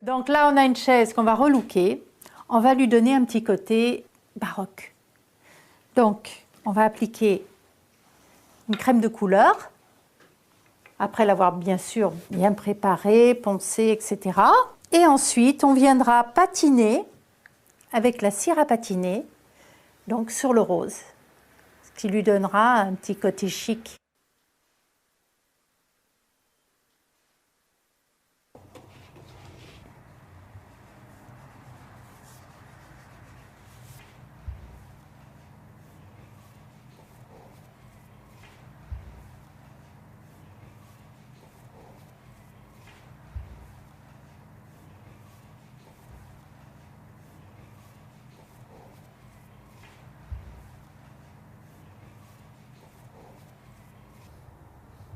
Donc là, on a une chaise qu'on va relooker. On va lui donner un petit côté baroque. Donc, on va appliquer une crème de couleur, après l'avoir bien sûr bien préparée, poncée, etc. Et ensuite, on viendra patiner avec la cire à patiner, donc sur le rose, ce qui lui donnera un petit côté chic.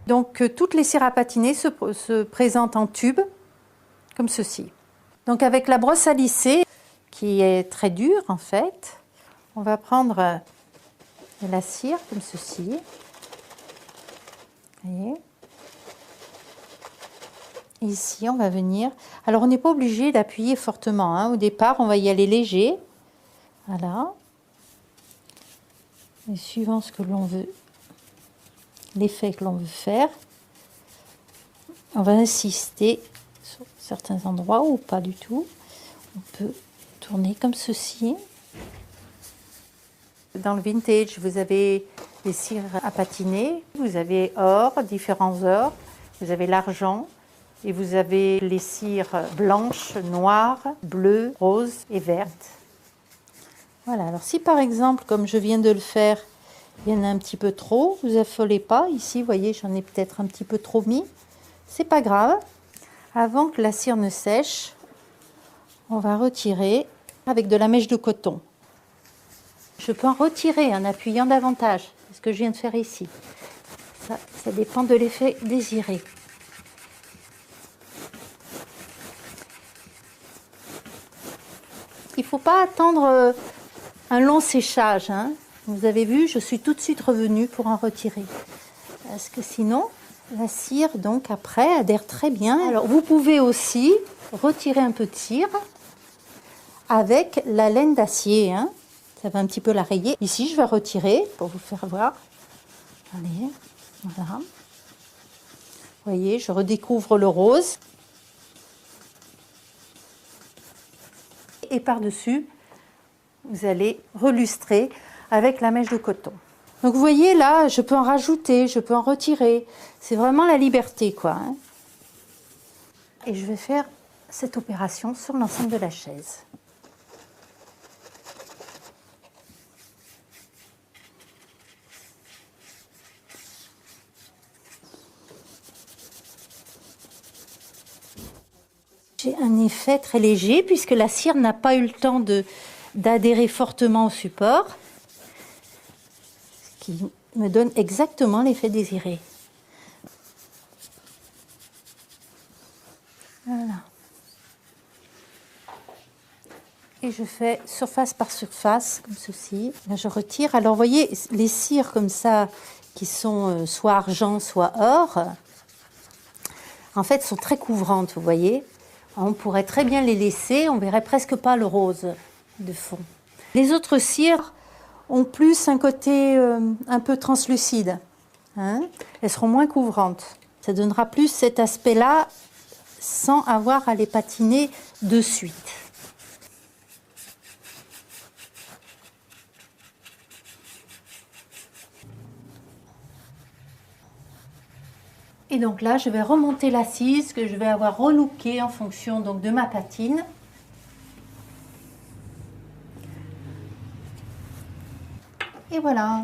Donc toutes les cires à patiner se présentent en tube, comme ceci. Donc avec la brosse à lisser, qui est très dure en fait, on va prendre de la cire comme ceci. Vous voyez ? Ici, on va venir. Alors, on n'est pas obligé d'appuyer fortement, hein. Au départ, on va y aller léger. Voilà. Et suivant ce que l'on veut, l'effet que l'on veut faire, on va insister sur certains endroits ou pas du tout. On peut tourner comme ceci. Dans le vintage, vous avez des cires à patiner. Vous avez or, différents ors. Vous avez l'argent. Et vous avez les cires blanches, noires, bleues, roses et vertes. Voilà, alors si par exemple, comme je viens de le faire, il y en a un petit peu trop, vous affolez pas. Ici, vous voyez, j'en ai peut-être un petit peu trop mis. C'est pas grave. Avant que la cire ne sèche, on va retirer avec de la mèche de coton. Je peux en retirer en appuyant davantage, c'est ce que je viens de faire ici. Ça dépend de l'effet désiré. Il ne faut pas attendre un long séchage, hein. Vous avez vu, je suis tout de suite revenue pour en retirer. Parce que sinon, la cire, donc après, adhère très bien. Alors, vous pouvez aussi retirer un peu de cire avec la laine d'acier, hein. Ça va un petit peu la rayer. Ici, je vais retirer pour vous faire voir. Allez, voilà. Vous voyez, je redécouvre le rose. Et par-dessus, vous allez relustrer avec la mèche de coton. Donc vous voyez là, je peux en rajouter, je peux en retirer. C'est vraiment la liberté, quoi, hein. Et je vais faire cette opération sur l'ensemble de la chaise. J'ai un effet très léger puisque la cire n'a pas eu le temps d'adhérer fortement au support, ce qui me donne exactement l'effet désiré. Voilà. Et je fais surface par surface, comme ceci. Là, je retire. Alors, vous voyez, les cires comme ça, qui sont soit argent, soit or, en fait, sont très couvrantes, vous voyez. On pourrait très bien les laisser, on verrait presque pas le rose de fond. Les autres cires ont plus un côté un peu translucide, hein. Elles seront moins couvrantes. Ça donnera plus cet aspect-là sans avoir à les patiner de suite. Et donc là, je vais remonter l'assise que je vais avoir relookée en fonction donc, de ma patine. Et voilà.